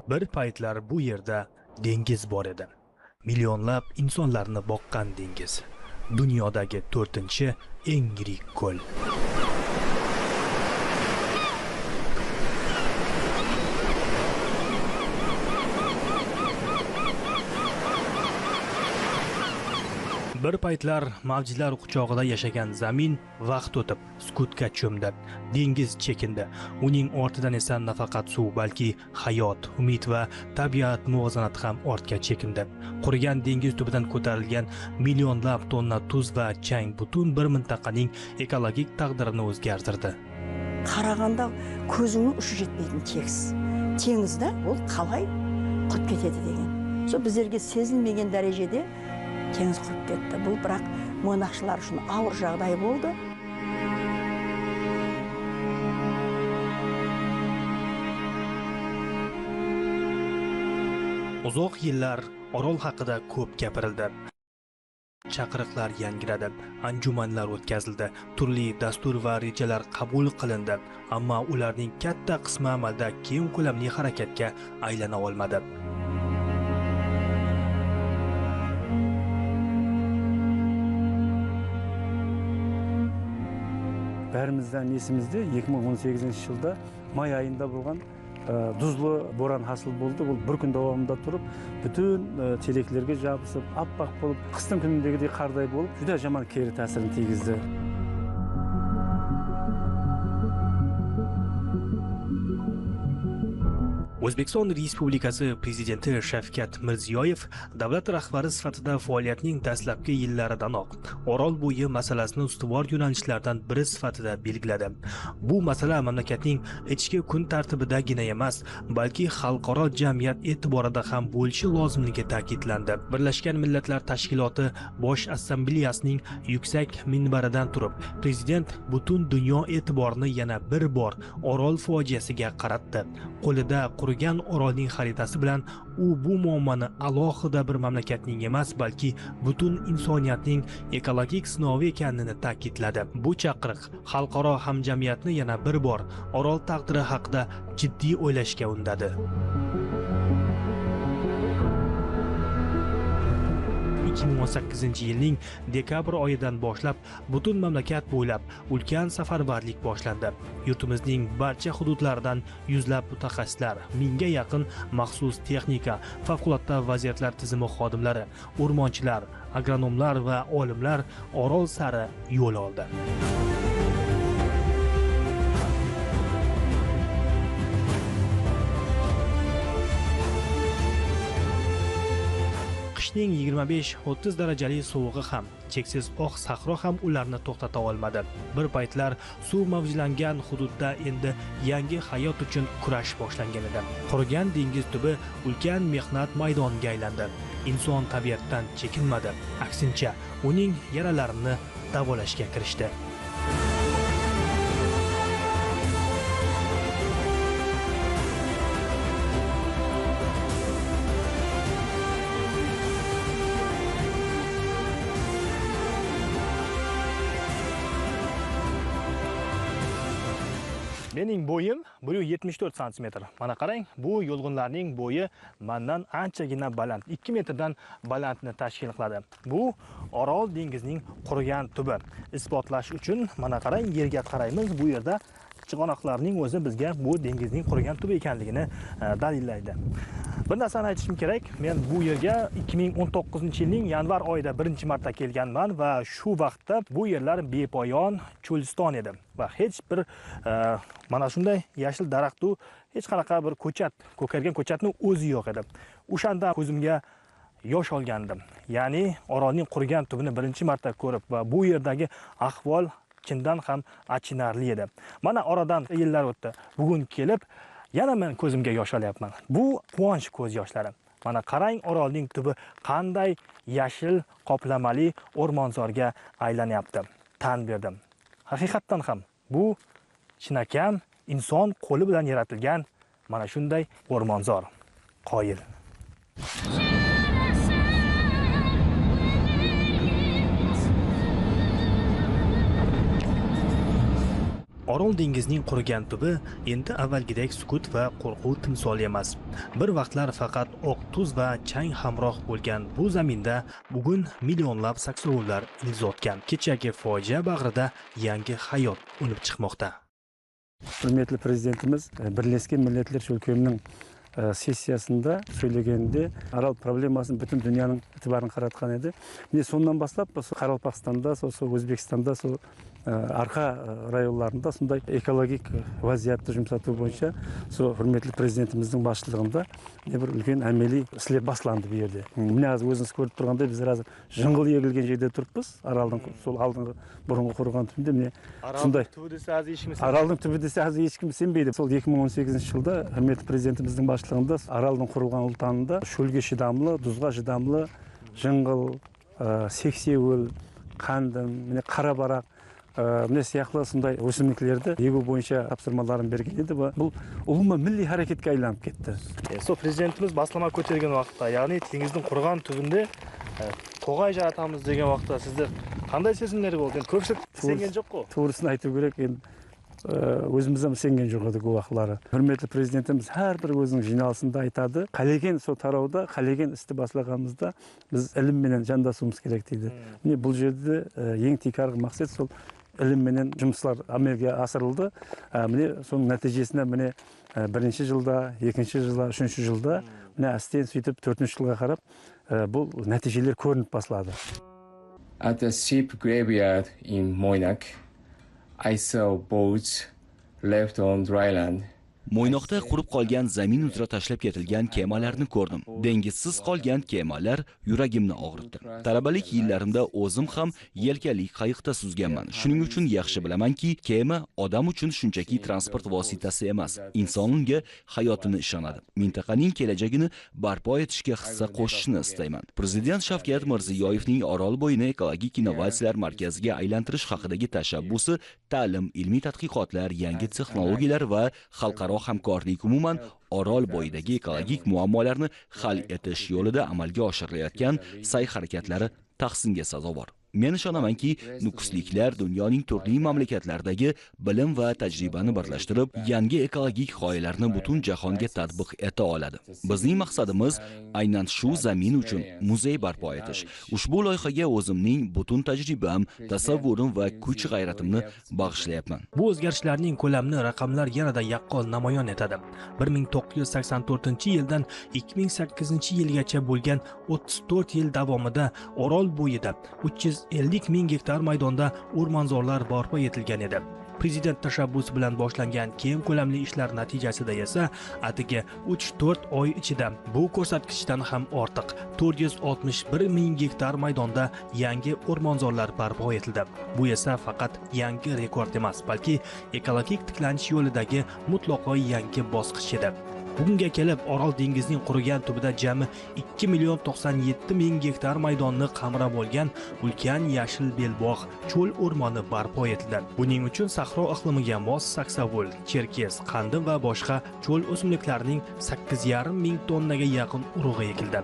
Bir paytlar bu yerda dengiz bor edi. Millionlab insonlarni boqqan dengiz. Dunyodagi 4-chi eng yirik ko'l. Bir paytlar mavjlar quchog'ida yashagan zamin vaqt o'tib sukutga cho'mdi. Dengiz chekindi. Uning ortidan esa nafaqat suv, balki hayot, umid va tabiat muvozanati ham ortga chekindi. Qurigan dengiz tubidan ko'tarilgan millionlab tonna tuz va chang butun bir mintaqaning ekologik taqdirini o'zgartirdi. Qaraganda ko'zingning uchi жетпейтін теңізді ол қалай құрып кетеді деген. Сол біздерге сезілмеген дәрежеде теңіз құрып кетті. Бұл бірақ монақшылар үшін ауыр жағдай болды. Uzoq yillar Orol haqida ko'p gapirildi. Chaqiriqlar yangradi, anjumanlar o'tkazildi, turli dastur va rejalar qabul qilindi, ammo ularning katta qismi amalda keng ko'lamli harakatga aylana olmadi. Бәрімізден есімізде 2018 жылда май айында болған Дузлы боран хасыл болды. Бұл бір күн давамында тұрып, бүтін телеклерге жабысып, аппақ болып, қыстың күніндегідей қардай болып, жүдә жаман кері тәсірін тигізді. O'zbekiston Respublikasi Prezidenti Shavkat Mirziyoyev davlat rahbari sifatida faoliyatining dastlabki yillaridanoq Orol bo'yi masalasini ustuvor yo'nalishlardan biri sifatida belgiladi. Bu masala mamlakatning ichki kun tartibidagina emas, balki xalqaro jamiyat e'tiborida ham bo'lishi lozimligi ta'kidlandi. Birlashgan Millatlar Tashkiloti Bosh Assambleyasining yuksak minbaridan turib, prezident butun dunyo e'tiborini yana bir bor Orol fojiasiga qaratdi. Qo'lida qurigan Orolning xaritasi bilan u bu muammoni alohida bir mamlakatning emas, balki butun insoniyatning ekologik sinovi ekanini ta'kidladi. Bu chaqiriq xalqaro hamjamiyatni yana bir bor Orol taqdiri haqida jiddiy o'ylashga undadi. 2018 yilning dekabr oyidan boshlab butun mamlakat bo'ylab ulkan safarbarlik boshlandi. Yurtimizning barcha hududlaridan yuzlab mutaxassislar, 1000 ga yaqin maxsus texnika, favqulodda vaziyatlar tizimi xodimlari, o'rmonchilar, agronomlar va olimlar Orol sari yo'l oldi. Qishning 25-30 darajali sovug'i ham, cheksiz oq sahro ham ularni to'xtata olmadi. Bir paytlar suv mavjlangan hududda endi yangi hayot uchun kurash boshlangan edi. Qurigan dengiz tubi ulkan mehnat maydoniga aylandi. Inson tabiatdan chekinmadi, aksincha uning yaralarini davolashga kirishdi. Mening bo'yim 174 cm. Mana qarang, bu yolg'onlarning bo'yi mendan anchagina baland, 2 metrdan balandni tashkil qiladi. Bu Orol dengizining qurigan tubi. Isbotlash uchun mana qarang, yerga qaraymiz. Bu yerda chig'anoqlarning o'zi bizga bu dengizning qurigan tubi ekanligini dalillaydi. Bir narsani aytishim kerak, men bu yerga 2019-yilning yanvar oyida birinchi marta kelganman va shu vaqtda bu yerlar bepoyon cho'liston edi va hech bir mana shunday yashil daraxtu, hech qanaqa bir ko'chat, ko'kargan ko'chatning o'zi yo'q edi. O'shanda ko'zimga yosh olgandim. Ya'ni Orolning qurigan tubini birinchi marta ko'rib va bu yerdagi ahvol chindan ham achinarli edi. Mana oradan yillar o'tdi. Bugun kelib yana men ko'zimga yosh olyapman. Bu quvonch ko'z yoshlari. Mana qarang, Orolning tubi qanday yashil qoplamali o'rmonzorga aylanyapti. Tan berdim. Haqiqatdan ham bu chinakam inson qo'li bilan yaratilgan mana shunday o'rmonzor. Qoyil. Orol dengizining qurigan tubi endi avvalgidek sukut va qo'rquv timsoli emas. Bir vaqtlar faqat oq tuz va chang hamroh bo'lgan bu zaminda bugun millionlab saksovullar ildiz otgan. Kechagi fojia bag'rida yangi hayot unib chiqmoqda. Hurmatli prezidentimiz Birlashgan Millatlar Ko'mitasining sessiyasında söylегенде Арал проблемасын бүтін дүнияның итибарын қаратқан еді. Міне сондан бастап Қарақалпақстанда, Өзбекстанда, арқа районларында сондай экологик вазиятты жұмсату бойынша құрметті президентіміздің басшылығында бір үлкен әмели істер басланды бұл жерде. Міне өзіңіз көріп тұрғандай біз қазір жыңғыл егілген жерде тұрмыз. Аралдың сол алдыңғы бұрынғы құрған түбінде міне сондай Аралдың түбі десе аз ешкім сенбейді. Сол 2018 жылда құрметті президентіміздің басшылығында Аралдың құрылған ұлтанында шөлге шыдамлы, тұзға шыдамлы жыңғыл, сексеуіл, қандым, міне қарабарақ міне сияқты сондай өсімдіктерді егу бойынша тапсырмаларын берген еді. Бұл ұлыма милли харекетке айланып кетті. Сол президентimiz баслама көтерген уақытта, яғни теңіздің құрған түбінде тоғай жаратамыз деген уақытта сізде қандай сезімдер болды? Көпшілік сенген жоқ қой. Турасын айту керек, өзіміз сенген жоқ едік ол уақытлары. Құрметті президентіміз әрбір өзінің жиналысында айтады, қалеген сол тарауда, қалеген істі баслағанымызда біз ілімменен жандасуымыз керек дейді. Міне бұл жерде ең тикарғы мақсат сол ілімменен жұмыслар әмелге асырылды. Міне соның нәтижесінде міне бірінші жылда, екінші жылда, үшінші жылда міне әстен сөйтіп төртінші жылға қарап бұл нәтижелер көрініп басылады. At the ship graveyard in Moynak, I saw boats left on dry land. Mo'ynoqda qurib qolgan zamin uzra tashlab ketilgan kemalarni ko'rdim. Dengizsiz qolgan kemalar yuragimni og'ritdi. Talabalik yillarimda o'zim ham yelkali qayiqda suzganman. Shuning uchun yaxshi bilamanki, kema odam uchun shunchaki transport vositasi emas. Inson unga hayotini ishonadi. Mintaqaning kelajagini barpo etishga hissa qo'shishni istayman. Prezident Shavkat Mirziyoyevning Orol bo'yini ekologik innovatsiyalar markaziga aylantirish haqidagi tashabbusi ta'lim, ilmiy tadqiqotlar, yangi texnologiyalar va xalqaro hamkorlik umuman Orol bo'yidagi ekologik muammolarni hal etish yo'lida amalga oshirilayotgan sa'y-harakatlari tahsinga sazovor. Men ishonamanki, nukusliklar dunyoning turli mamlakatlaridagi bilim va tajribani birlashtirib, yangi ekologik g'oyalarni butun jahonga tatbiq eta oladi. Bizning maqsadimiz aynan shu zamin uchun muzey barpo etish. Ushbu loyihaga o'zimning butun tajribam, tasavvurim va kuch-g'ayratimni bag'ishlayapman. Bu o'zgarishlarning ko'lamini raqamlar yanada yaqqol namoyon etadi. 1984-yildan 2008-yilgacha bo'lgan 34 yil davomida Orol bo'yida 350 ming gektar maydonda o'rmonzorlar barpo etilgan edi. Prezident tashabbusi bilan boshlangan keng ko'lamli ishlar natijasida esa atigi 3-4 oy ichida bu ko'rsatkichdan ham ortiq 461 ming gektar maydonda yangi o'rmonzorlar barpo etildi. Bu esa faqat yangi rekord emas, balki ekologik tiklanish yo'lidagi mutlaqo yangi bosqich edi. Bugunga kelib Orol dengizining qurigan tubida jami 2,97 ming gektar maydonni qamrab olgan ulkan yashil belbog' cho'l o'rmoni barpo etildi. Buning uchun sahro iqlimiga mos saksovul, cherkes, qandim va boshqa cho'l o'simliklarining 8,5 ming tonnaga yaqin urug'i ekildi.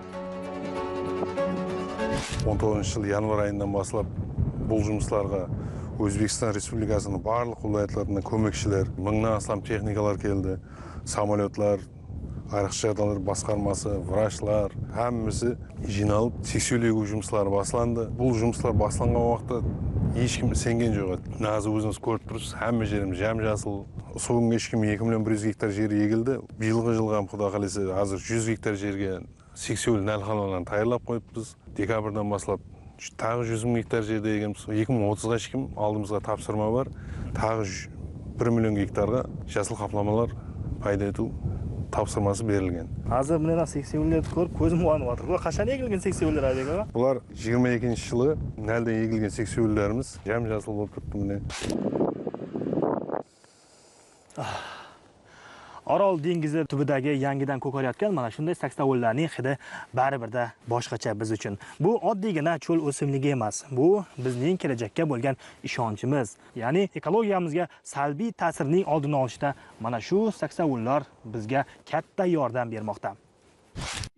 19 yıl yanvar ayından başlap бұл жұмыстарға Өзбекстан Республикасының барлық viloyatlaridan көмекшілер, мыңнан астам техникалар келді, самолетлар, айрықша жағдайлар басқармасы, врачлар, әммесі жиналып, сексеуіл егу жұмыстары басланды. Бұл жұмыстар басланған уақытта ешкім сенген жоқ еді. Назы өзіңіз көріп тұрсыз, әмме жерім жам-жасыл. Соғын ешкім 2,100,000 гектар жері егілді. Биылғы жылға Құда қаласа азыр 100 гектар жерге сексеуіл нәлханаларын тайырлап қойыппыз. Декабрдан баслап тағы 100 мың гектар жерде егеміз. 2030-ға ешкім алдымызға тапсырма бар. Тағы 1 миллион гектарға жасыл қапламалар пайда ету тапсырмасы берілген. Азыр мына сексеуілдерді көріп көзім қуанып отыр. Бұл қашан егілген сексеуілдер айдегі? Бұлар 22 жылы нәлден егілген сексеуілдеріміз жам-жасыл болып тұрды міне. Orol dengizi tubidagi yangidan ko'karayotgan mana shunday saksovullarning hidi baribirda boshqacha biz uchun. Bu oddiygina cho'l o'simligi emas. Bu bizning kelajakka bo'lgan ishonchimiz. Ya'ni ekologiyamizga salbiy ta'sirning oldini olishda mana shu saksovullar bizga katta yordam bermoqda.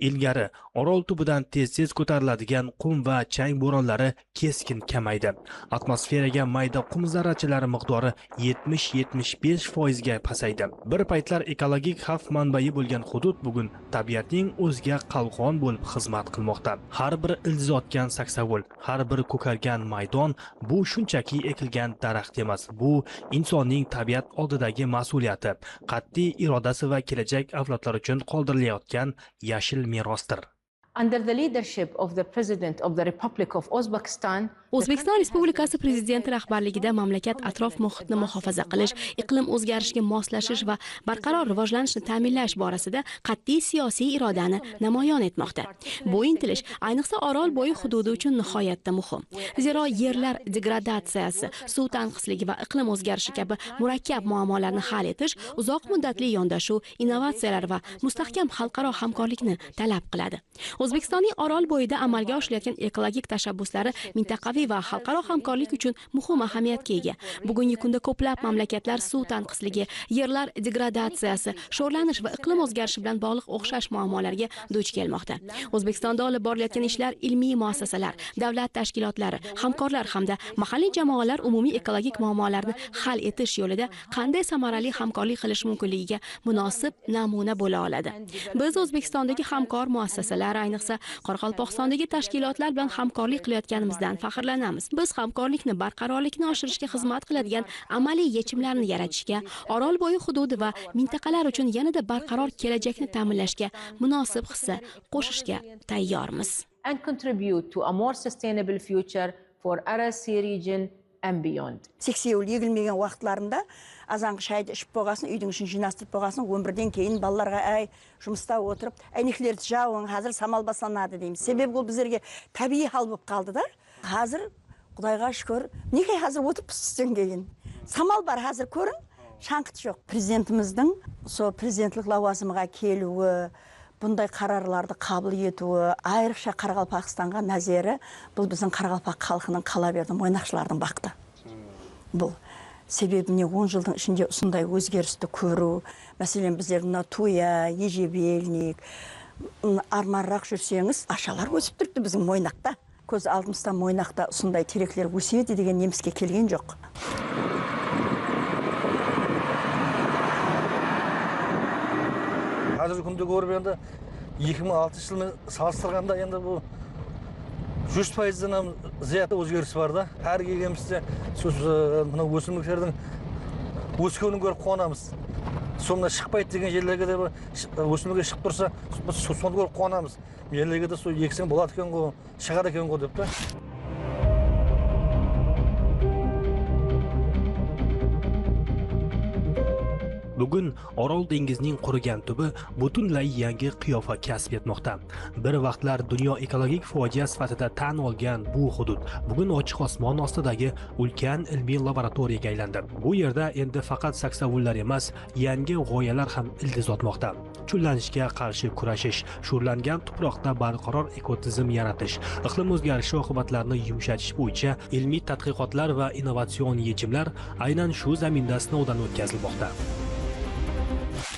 Ilgari orol tubidan tez-tez ko'tariladigan qum va chang bo'ronlari keskin kamaydi. Atmosferaga mayda qum zarrachalari miqdori 70-75% ga pasaydi. Bir paytlar ekologik xavf manbai bo'lgan hudud bugun tabiatning o'ziga qalqon bo'lib xizmat qilmoqda. Har bir ildizotgan saksovul, har bir ko'kargan maydon bu shunchaki ekilgan daraxt emas. Bu insonning tabiat oldidagi mas'uliyati, qat'iy irodasi va kelajak avlodlar uchun qoldirilayotgan yashil merosdir. Under the leadership of the President of the Republic of Uzbekistan, O'zbekiston Respublikasi Prezidenti rahbarligida mamlakat atrof muhitni muhofaza qilish, iqlim o'zgarishiga moslashish va barqaror rivojlanishni ta'minlash borasida qat'iy siyosiy irodani namoyon etmoqda. Bu intilish ayniqsa Orol bo'yi hududi uchun nihoyatda muhim. Zero yerlar degradatsiyasi, suv tanqisligi va iqlim o'zgarishi kabi murakkab muammolarni hal etish uzoq muddatli yondashuv, innovatsiyalar va mustahkam xalqaro hamkorlikni talab qiladi. O'zbekistonning Orol bo'yida amalga oshirilayotgan ekologik tashabbuslari mintaqaviy va xalqaro hamkorlik uchun muhim ahamiyatga ega. Bugungi kunda ko'plab mamlakatlar suv tanqisligi, yerlar degradatsiyasi, sho'rlanish va iqlim o'zgarishi bilan bog'liq o'xshash muammolarga duch kelmoqda. O'zbekistonda olib borilayotgan ishlar ilmiy muassasalar, davlat tashkilotlari, hamkorlar hamda mahalliy jamoalar umumiy ekologik muammolarni hal etish yo'lida qanday samarali hamkorlik qilish mumkinligiga munosib namuna bo'la oladi. Biz O'zbekistondagi hamkor muassasalar, ayniqsa Qoraqalpog'istondagi tashkilotlar bilan hamkorlik qilayotganimizdan faxrlanamiz. Biz hamkorlikni barqarorlikni oshirishga xizmat qiladigan amaliy yechimlarni yaratishga, Orol bo'yi hududi va mintaqalar uchun yanada barqaror kelajakni ta'minlashga munosib hissa qo'shishga tayyormiz. and contribute to a more sustainable future for RSC region and beyond. Сексеуіл егілмеген уақытларында азанғы шайды ішіп болғасын, үйдің ішін жинастырып болғасын, 11-ден кейін балаларға жұмыста отырып, әйнекілерді жауын, қазір самал басанады дейміз. Себебі ол біздерге табиғи хал болып қалды да. Қазір Құдайға шүкір, неге қазір отырып істен кейін. Самал бар қазір көрін, шаңқыт жоқ. Президентіміздің сол президентлік лауазымға келуі, бұндай қарарларды қабыл етуі, айрықша Қарақалпақстанға назары, бұл біздің Қарақалпақ халқының қала берді, мойнақшылардың бақты. Бұл себебіне 10 жылдың ішінде ұсындай өзгерісті көру, мәселен біздердің Туя, Ежебелник, арманырақ жүрсеңіз, ашалар өсіп тұрды біздің мойнақта. Көз алдымызда мойнақта ұсындай теректер өседі деген неміске келген жоқ. Қазіргі күнде көріп енді 2006 жылмен салыстырғанда енді бұл 100%-ден зияты өзгеріс бар да. Әр келгенімізде мына өсімдіктердің өскенін көріп қуанамыз. Сонда шықпайды деген жерлерге де өсімдігі шығып тұрса, соны көріп қуанамыз. Жерлерге де сол ексең болады екен ғой, шығады екен ғой деп та. Bugun Orol dengizining qurigan tubi butunlay yangi qiyofa kasb etmoqda. Bir vaqtlar dunyo ekologik fojia sifatida tan olgan bu hudud bugun ochiq osmon ostidagi ulkan ilmiy laboratoriyaga aylandi. Bu yerda endi faqat saksovullar emas, yangi g'oyalar ham ildiz otmoqda. Chullanishga qarshi kurashish, sho'rlangan tuproqda barqaror ekotizim yaratish, iqlim o'zgarishi oqibatlarini yumshatish bo'yicha ilmiy tadqiqotlar va innovatsion yechimlar aynan shu zaminda sinovdan o'tkazilmoqda.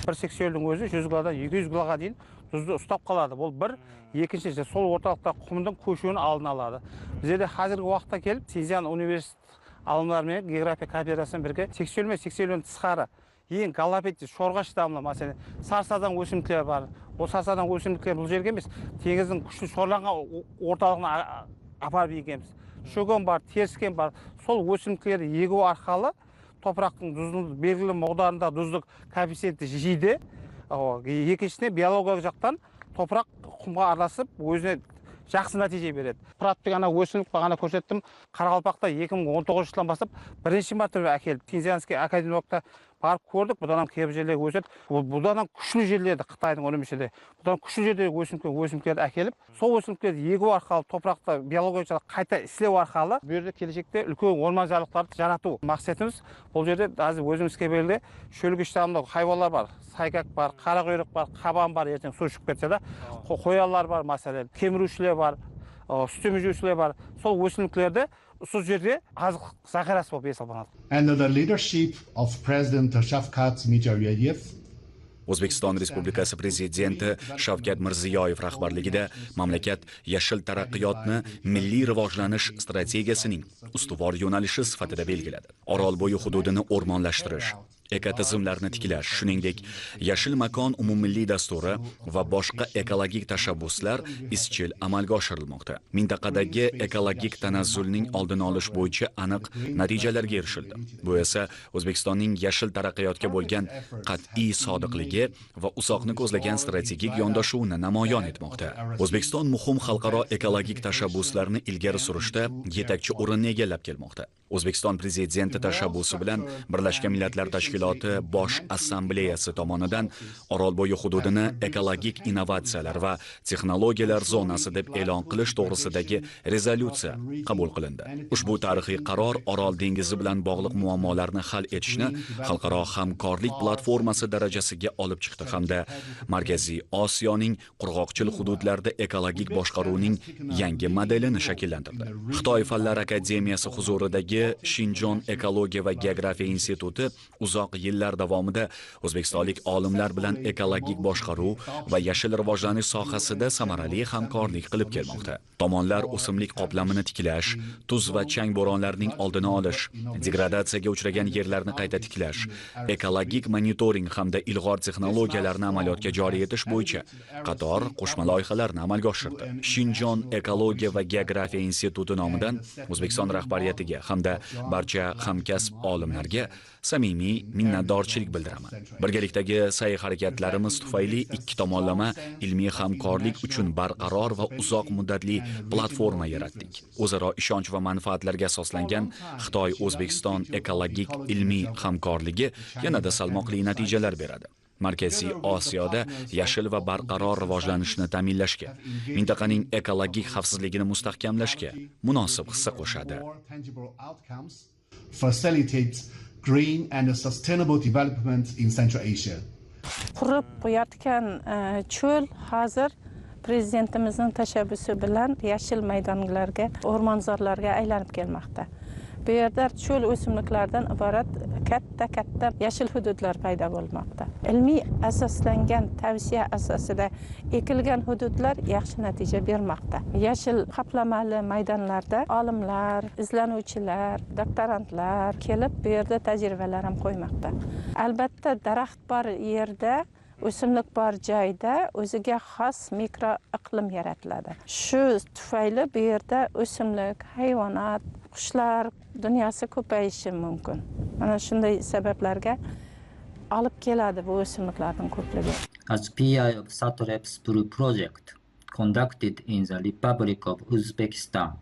Bir seksiyolдың өзі 100 градудан 200 градуға дейін тұзды ұстап қалады. Бұл бір, екіншісі сол орталықта құмдың көшуін алдын алады. Біздерде қазіргі уақытта келіп, Синьцзян университет ғалымдарымен география кафедрасымен бірге сексиол мен сексиолден тысқары ең галапетті шорғаш дамлы, мәселен, сарсадан өсімдіктер бар. Ол сарсадан өсімдіктер бұл жерге емес, теңіздің күшті шорланған орталығына апарып егеміз. Шөгін бар, теріскен бар. Сол өсімдіктерді егу арқылы топырақтың тұздылығы белгілі мағдарында тұздық коэффициенті жейді. Екіншісіне биологиялық жақтан топырақ құмға араласып, өзіне жақсы нәтиже береді. Құраттық ана өсімдік бағана көрсеттім. Қарақалпақта 2019 жылдан бастап бірінші мәртебе әкелді. Синьцзянский академиялықта барып көрдік. Бұдан кейбір жерлер өседі. Бұдан күшті жерлерді Қытайдың өнімішінде. Бұдан күшті жерлерді өсімдіктерді әкеліп, сол өсімдіктерді егу арқылы топырақта биологиялық қайта істеу арқылы бұл жерде келешекте үлкен орман жарлықтарды жарату мақсатымыз. Бұл жерде қазір өзімізге белгілі шөлгіш тамырлы хайуандар бар. Сайгак бар, қарақұйрық бар, қабан бар, ертең су ішіп кетсе де, қоялар бар, мәселен, кемірушілер бар, сүтемежеушілер бар. Сол өсімдіктерді сол жерде азық захарасы болып есептелінеді. Under the leadership of President Shavkat Mirziyoyev, O'zbekiston Respublikasi Prezidenti Shavkat Mirziyoyev rahbarligida mamlakat yashil taraqqiyotni milliy rivojlanish strategiyasining ustuvor yo'nalishi sifatida belgiladi. Orolbo'yi hududini o'rmonlashtirish, ekotizimlarni tiklash, shuningdek, yashil makon umummilliy dasturi va boshqa ekologik tashabbuslar izchil amalga oshirilmoqda. Mintaqadagi ekologik tanazzulning oldini olish bo'yicha aniq natijalarga erishildi. Bu esa O'zbekistonning yashil taraqqiyotga bo'lgan qat'iy sodiqligi va uzoqni ko'zlagan strategik yondashuvini namoyon etmoqda. O'zbekiston muhim xalqaro ekologik tashabbuslarni ilgari surishda yetakchi o'rinni egallab kelmoqda. O'zbekiston Prezidenti tashabbusi bilan Birlashgan Millatlar Tashkiloti Bosh Assambleyasi tomonidan Orolbo'yi hududini ekologik innovatsiyalar va texnologiyalar zonasi deb e'lon qilish to'g'risidagi rezolyutsiya qabul qilindi. Ushbu tarixiy qaror Orol dengizi bilan bog'liq muammolarni hal etishni xalqaro hamkorlik platformasi darajasiga olib chiqdi hamda Markaziy Osiyoning qurg'oqchil hududlarda ekologik boshqaruvning yangi modelini shakllantirdi. Xitoy Fanlar akademiyasi huzuridagi Shinjon ekologiya va geografiya instituti uzoq yillar davomida o'zbekistonlik olimlar bilan ekologik boshqaruv va yashil rivojlanish sohasida samarali hamkorlik qilib kelmoqda. Tomonlar o'simlik qoplamini tiklash, tuz va chang bo'ronlarining oldini olish, degradatsiyaga uchragan yerlarni qayta tiklash, ekologik monitoring hamda ilg'or texnologiyalarni amaliyotga joriy etish bo'yicha qator qo'shma loyihalarni amalga oshirdi. Shinjon ekologiya va geografiya instituti nomidan O'zbekiston rahbariyatiga hamda barcha hamkasb olimlarga samimiy minnatdorchilik bildiraman. Birgalikdagi sa'y-harakatlarimiz tufayli ikki tomonlama ilmiy hamkorlik uchun barqaror va uzoq muddatli platforma yaratdik. O'zaro ishonch va manfaatlarga asoslangan Xitoy-O'zbekiston ekologik ilmiy hamkorligi yanada salmoqli natijalar beradi. Markaziy Osiyoda yashil va barqaror rivojlanishni ta'minlashga, mintaqaning ekologik xavfsizligini mustahkamlashga munosib hissa qo'shadi. Facilitates green and sustainable development in Central Asia. Qurib qo'yotgan cho'l hozir prezidentimizning tashabbusi bilan yashil maydonlarga, o'rmonzorlarga aylanib kelmoqda. Bu yerda cho'l o'simliklaridan iborat katta yashil hududlar paydo bo'lmoqda. Ilmiy asoslangan tavsiya asosida ekilgan hududlar yaxshi natija bermoqda. Yashil qoplamali maydonlarda olimlar, izlanuvchilar, doktorantlar kelib bu yerda tajribalar ham qo'ymoqda. Albatta daraxt bor yerda, o'simlik bor joyda o'ziga xos mikro iqlim yaratiladi. Shu tufayli bu yerda o'simlik, hayvonot, qushlar dunyosi ko'payishi mumkin. Mana shunday sabablarga olib keladi bu o'simliklarning ko'pligi. As PI of SATREPS Blue project conducted in the Republic of Uzbekistan.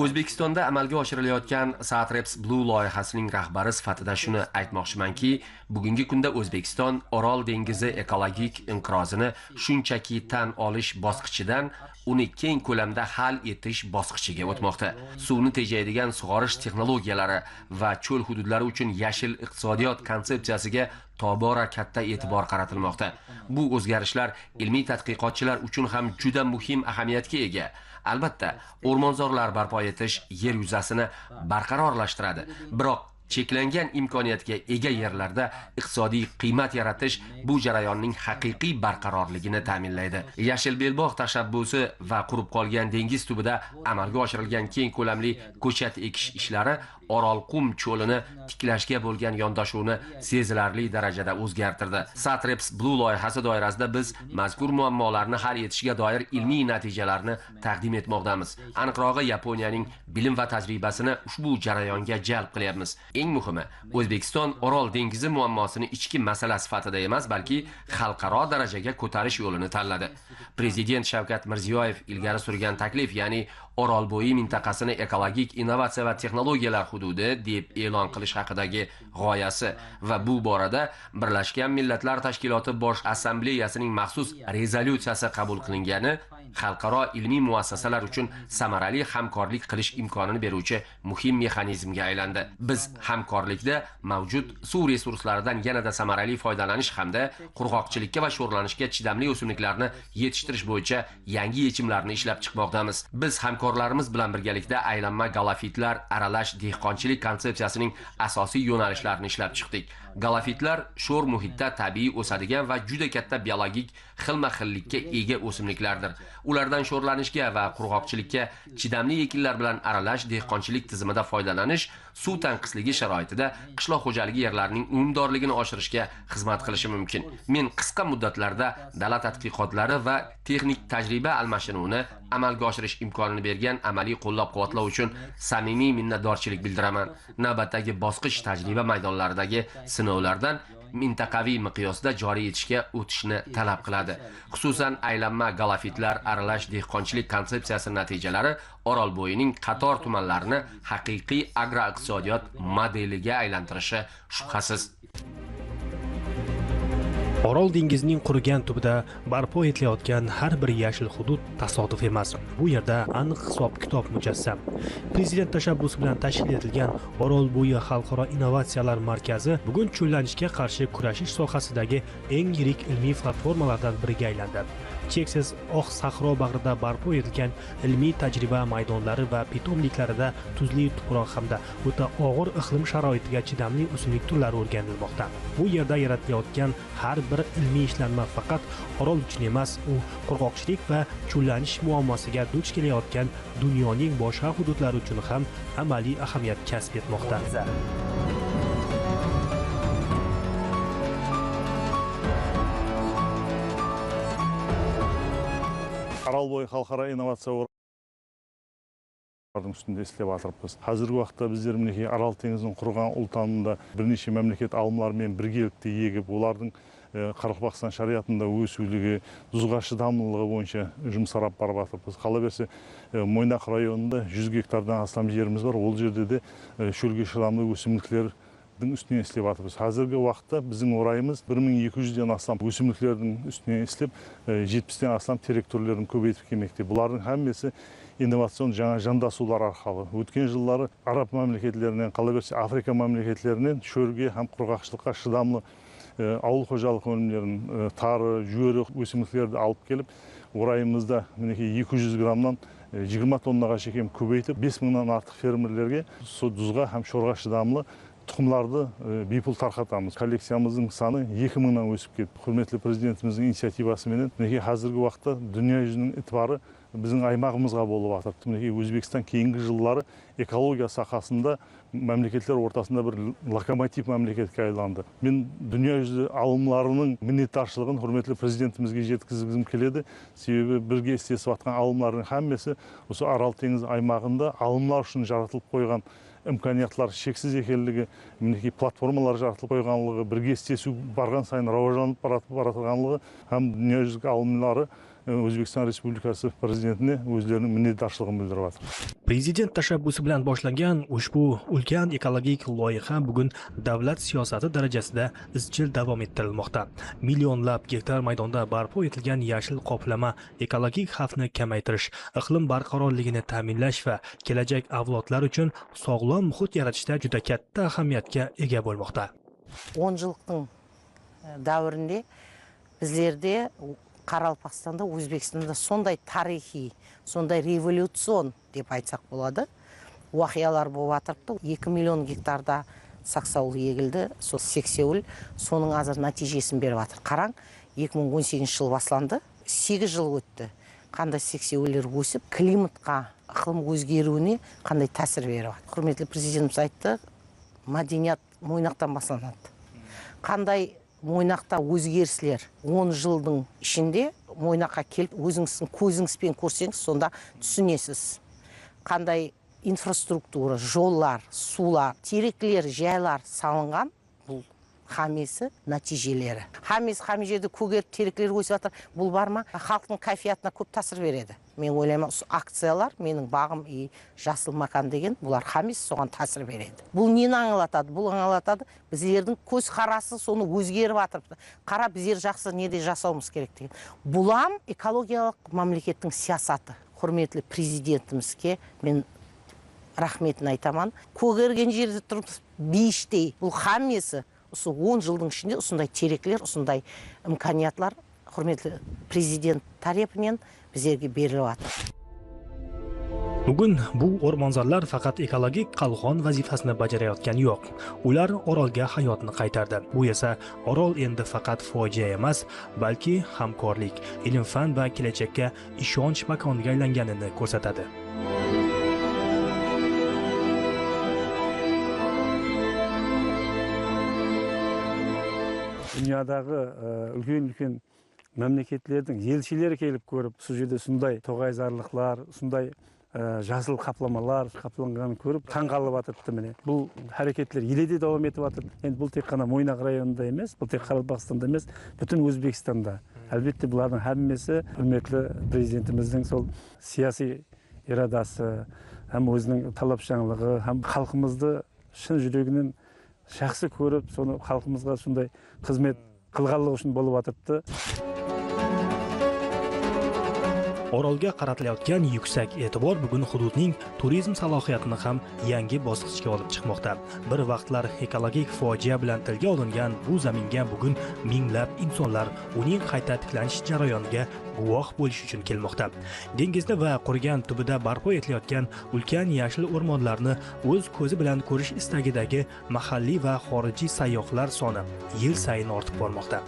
O'zbekistonda amalga oshirilayotgan SATREPS Blue loyihasining rahbari sifatida shuni aytmoqchimanki, bugungi kunda O'zbekiston Orol dengizi ekologik inqirozini shunchaki tan olish bosqichidan uni keng ko'lamda hal etish bosqichiga o'tmoqda. Suvni tejaydigan sug'orish texnologiyalari va cho'l hududlari uchun yashil iqtisodiyot konsepsiyasiga tobora katta e'tibor qaratilmoqda. Bu o'zgarishlar ilmiy tadqiqotchilar uchun ham juda muhim ahamiyatga ega. Albatta, o'rmonzorlar barpo etish yer yuzasini barqarorlashtiradi. Biroq cheklangan imkoniyatga ega yerlarda iqtisodiy qiymat yaratish bu jarayonning haqiqiy barqarorligini ta'minlaydi. Yashil belbog' tashabbusi va qurib qolgan dengiz tubida amalga oshirilgan keng ko'lamli ko'chat ekish ishlari Orol qum cho'lini tiklashga bo'lgan yondashuvni sezilarli darajada o'zgartirdi. SATREPS Blue loyihasi doirasida biz mazkur muammolarni hal etishga doir ilmiy natijalarni taqdim etmoqdamiz. Aniqrog'i, Yaponiyaning bilim va tajribasini ushbu jarayonga jalb qilyapmiz. Eng muhimi, O'zbekiston Orol dengizi muammosini ichki masala sifatida emas, balki xalqaro darajaga ko'tarish yo'lini tanladi. Prezident Shavkat Mirziyoyev ilgari surgan taklif, ya'ni Orolbo'yi mintaqasini ekologik innovatsiya va texnologiyalar hududi deb e'lon qilish haqidagi g'oyasi va bu borada Birlashgan Millatlar Tashkiloti Bosh Assambleyasining maxsus rezolyutsiyasi qabul qilingani xalqaro ilmiy muassasalar uchun samarali hamkorlik qilish imkonini beruvchi muhim mexanizmga aylandi. Biz hamkorlikda mavjud suv resurslaridan yanada samarali foydalanish hamda qurg'oqchilikka va sho'rlanishga chidamli o'simliklarni yetishtirish bo'yicha yangi yechimlarni ishlab chiqmoqdamiz. Biz hamkorlarimiz bilan birgalikda aylanma galafitlar aralash dehqonchilik konsepsiyasining asosiy yo'nalishlarini ishlab chiqdik. Galafitlar sho'r muhitda tabiiy o'sadigan va juda katta biologik xilma-xillikka ega o'simliklardir. Ulardan sho'rlanishga va qurg'oqchilikka chidamli ekinlar bilan aralash dehqonchilik tizimida foydalanish suv tanqisligi sharoitida qishloq xo'jaligi yerlarining unumdorligini oshirishga xizmat qilishi mumkin. Men qisqa muddatlarda dala tadqiqotlari va texnik tajriba almashinuvini amalga oshirish imkonini bergan amaliy qo'llab-quvvatlash uchun samimiy minnatdorchilik bildiraman. Navbatdagi bosqich tajriba maydonlaridagi sinovlardan mintaqaviy miqyosda joriy etishga o'tishni talab qiladi. Xususan, aylanma galafitlar aralash dehqonchilik konsepsiyasi natijalari Orolbo'yining qator tumanlarini haqiqiy agroiqtisodiyot modeliga aylantirishi shubhasiz. Orol dengizining qurigan tubida barpo etilayotgan har bir yashil hudud tasodif emas. Bu yerda aniq hisob-kitob mujassam. Prezident tashabbusi bilan tashkil etilgan Orolbo'yi xalqaro innovatsiyalar markazi bugun cho'llanishga qarshi kurashish sohasidagi eng yirik ilmiy platformalardan biriga aylandi. Cheksiz oq sahro bag'rida barpo etilgan ilmiy tajriba maydonlari va pitomliklarida tuzli tuproq hamda o'ta og'ir iqlim sharoitiga chidamli o'simlik turlari o'rganilmoqda. Bu yerda yaratilayotgan har bir ilmiy ishlanma faqat Orol uchun emas, u qurg'oqchilik va cho'llanish muammosiga duch kelayotgan dunyoning boshqa hududlari uchun ham amaliy ahamiyat kasb etmoqda. Orolbo'yi xalqaro innovatsiya үстінде істеп жатырмыз. Қазіргі уақытта біздер мінекей Арал теңізінің құрған ұлтанында бірнеше мемлекет алымдарымен біргелікте егіп, олардың Қарақалпақстан шариғатында өсулігі, тұзға шыдамдылығы бойынша жұмсарап барып жатырмыз. Қала берсе, Мойнақ районында 100 гектардан астам жеріміз бар. Ол жерде де шөлге шыдамды өсімдіктердің үстіне істеп жатырмыз. Қазіргі уақытта біздің орайымыз 1200-ден астам өсімдіктердің үстіне істеп, 70-ден астам терек түрлерін көбейтіп келмекте. Бұлардың әммесі инновацион жаңа жандасулар арқылы. Өткен жылдары араб мемлекетлерінен, қала берсе Африка мемлекетлерінен шөлге һәм құрғақшылыққа шыдамлы ауыл қожалық өнімдерін, тары, жүйрік өсімдіктерді алып келіп, орайымызда 200 граммнан 20 тоннаға шейін көбейтіп, 5000-нан артық фермерлерге тұзға һәм шорға шыдамлы тұқымларды бейпұл тарқатамыз. Коллекциямыздың саны 2000-нан өсіп кетті. Құрметті президентіміздің инициативасымен қазіргі уақытта дүние жүзінің итбары біздің аймағымызға болып жатыр. Өзбекстан кейінгі жылдары экология сахасында мемлекеттер ортасында бір локомотив мемлекетке айланды. Мен дүние жүзі алымларының миннеттаршылығын құрметті президентімізге жеткізгім келеді. Себебі бірге істесіп жатқан алымлардың әммесі осы Арал теңізі аймағында алымлар үшін жаратылып қойған имканиятлар шексіз екенлігі, мінекей платформалар жаратылып қойғанлығы, бірге істесу барған сайын рауажанып баратылғанлығы һәм дүниежүзілік алымлары O'zbekiston Respublikasi prezidentine o'zlarining minnatdorchiligini bildirib жатыр. Prezident tashabbusi bilan boshlangan ushbu ulkan ekologik loyiha bugun davlat siyosati darajasida izchil davom ettirilmoqda. Millionlab gektar maydonda barpo etilgan yashil qoplama ekologik xavfni kamaytirish, iqlim barqarorligini ta'minlash va kelajak avlodlar uchun sog'lom muhit yaratishda juda katta ahamiyatga ega bo'lmoqda. 10 yillik davrinde bizlerde Қарақалпақстанда, Өзбекстанда сондай тарихи, сондай революцион деп айтсақ болады. Уақиялар болып жатырды. 2 миллион гектарда саксаул егілді, сол сексеуіл соның азыр нәтижесін беріп жатыр. Қараң, 2018 жыл басланды, 8 жыл өтті. Қандай сексеуілер өсіп, климатқа, ықылым өзгеруіне қандай тәсір беріп жатыр. Құрметті президентіміз айтты, мәдениет Мойнақтан басланады. Қандай Мойнақта өзгеріслер 10 жылдың ішінде Мойнаққа келіп, өзіңіздің көзіңізбен көрсеңіз, сонда түсінесіз. Қандай инфраструктура, жоллар, сулар, теректер, жайлар салынған, бұл хамесі нәтижелері. Хамес жерде көгеріп тереклер өсіп жатыр. Бұл бар ма? Халықтың кайфиятына көп тәсір береді. Мен ойлаймын, акциялар, менің бағым и жасыл макан деген, бұлар хамес соған тәсір береді. Бұл нені аңғалатады? Бұл аңғалатады, біздердің көз қарасы соны өзгеріп жатыр. Қара біздер жақсы неде жасауымыз керек деген. Бұлам экологиялық мемлекеттің саясаты. Құрметлі президентімізге мен рахметін айтаман. Көгерген жерде тұрып бейіштей. Бұл хамесі осы 10 жылдың ішінде осындай тереклер, осындай имканиятлар құрметлі президент тарапынан bizlarga berilyapti. Bugun bu o'rmonzorlar faqat ekologik qalqon vazifasini bajarayotgani yo'q. Ular Orolga hayotni qaytardi. Bu esa Orol endi faqat fojia emas, balki hamkorlik, ilm-fan va kelajakka ishonch makoniga aylanganini ko'rsatadi. Dünyadagi ulkan memleketlerдің елшілері келіп көріп, сол жерде сондай тоғайзарлықлар, сондай жасыл қапламалар қапланғанын көріп, таңғалып жатырды міне. Бұл әрекеттер елде давам етіп жатыр. Енді бұл тек қана Мойнақ районында емес, бұл тек Қарақалпақстанда емес, бүтін Өзбекстанда. Әлбетте бұлардың әрмесі құрметлі президентіміздің сол саяси ирадасы, һәм өзінің талапшаңлығы, һәм халқымызды шын жүрегінен жақсы көріп, соны халқымызға сондай қызмет қылғанлығы үшін болып жатырды. Orolga qaratilayotgan yuksak e'tibor bugun hududning turizm salohiyatini ham yangi bosqichga olib chiqmoqda. Bir vaqtlar ekologik fojia bilan tilga olingan bu zaminga bugun minglab insonlar uning qayta tiklanish jarayoniga guvoh bo'lish uchun kelmoqda. Dengizda va qurigan tubida barpo etilayotgan ulkan yashil o'rmonlarni o'z ko'zi bilan ko'rish istagidagi mahalliy va xorijiy sayyohlar soni yil sayin ortib bormoqda.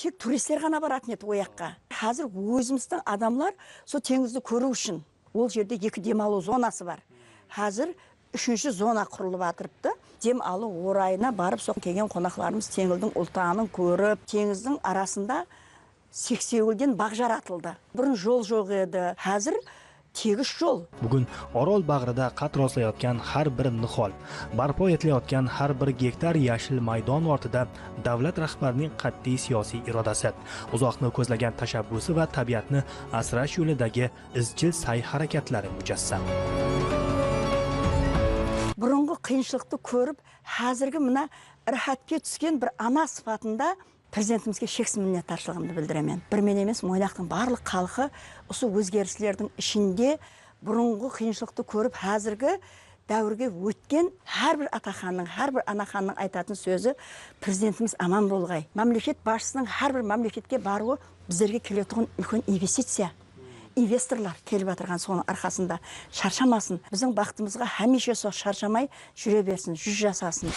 Тек туристер ғана баратын еді ояққа. Қазір өзіміздің адамлар сол теңізді көру үшін ол жерде екі демалу зонасы бар. Қазір үшінші зона құрылып жатырыпты. Демалу орайына барып сол келген қонақтарымыз теңіздің ұлтанын көріп, теңіздің арасында сексеуілден бақ жаратылды. Бұрын жол жоқ еді. Қазір tegis yo'l. Bugun Orol bag'rida qad rostlayotgan har bir nihol, barpo etilayotgan har bir gektar yashil maydon ortida davlat rahbarining qat'iy siyosiy irodasi, uzoqni ko'zlagan tashabbusi va tabiatni asrash yo'lidagi izchil sa'y harakatlari mujassam. Burungi qiyinchilikni ko'rib, hozirgi mana rohatga tushgan bir ana sifatida Prezidentimizге шексіз minnatdorchiligimni bildiraman. Bir men emas, Mo'ynoqning barliq xalqi o'sha o'zgarishlarning ishinde burungi qiyinchilikni ko'rib, hozirgi davrga o'tgan har bir ataxonning, har bir anaxonning aytadigan so'zi prezidentimiz aman bo'lg'ay. Mamlakat boshisining har bir mamlakatga boruvi bizlarga kelayotgan ulkan investitsiya. Investorlar kelib o'tirgan so'ning arkasında charchamasin. Bizning baxtimizga hamisha charchamay jura bersin, juj jasasin.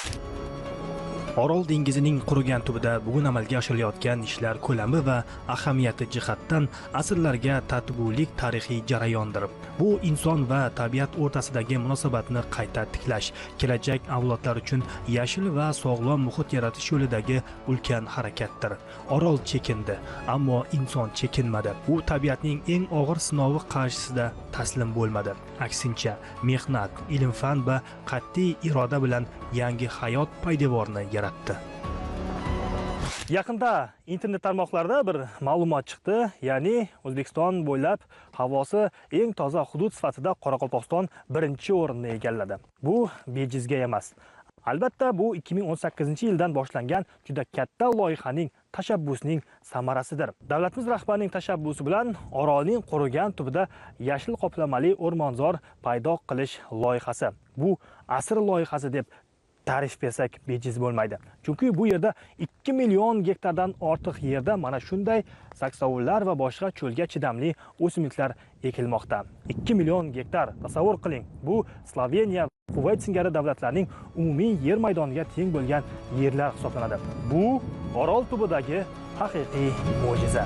Orol dengizining qurigan tubida bugun amalga oshirilayotgan ishlar ko'lami va ahamiyati jihatdan asrlarga tatigulik tarixiy jarayondir. Bu inson va tabiat o'rtasidagi munosabatni qayta tiklash, kelajak avlodlar uchun yashil va sog'lom muhit yaratish yo'lidagi ulkan harakatdir. Orol chekindi, ammo inson chekinmadi. U tabiatning eng og'ir sinovi qarshisida taslim bo'lmadi. Aksincha, mehnat, ilm-fan va qat'iy iroda bilan yangi hayot poydevorini yaratdi. Yaqinda internet tarmoqlarida bir ma'lumot chiqdi, ya'ni O'zbekiston bo'ylab havosi eng toza hudud sifatida Qoraqalpog'iston birinchi o'rinni egalladi. Bu bejizga emas. Albatta bu 2018-yildan boshlangan juda katta loyihaning tashabbusning samarasidir. Davlatimiz rahbarining tashabbusi bilan Orolning qurigan tubida yashil qoplamali o'rmonzor paydo qilish loyihasi. Bu asr loyihasi deb ta'rif bersak bejiz bo'lmaydi. Chunki bu yerda 2 million gektardan ortiq yerda mana shunday saksovullar va boshqa cho'lga chidamli o'simliklar ekilmoqda. 2 million gektar, tasavvur qiling. Bu Sloveniya, Kuvayt singari davlatlarning umumiy yer maydoniga teng bo'lgan yerlar hisoblanadi. Bu Orol tubidagi haqiqiy mo'jiza.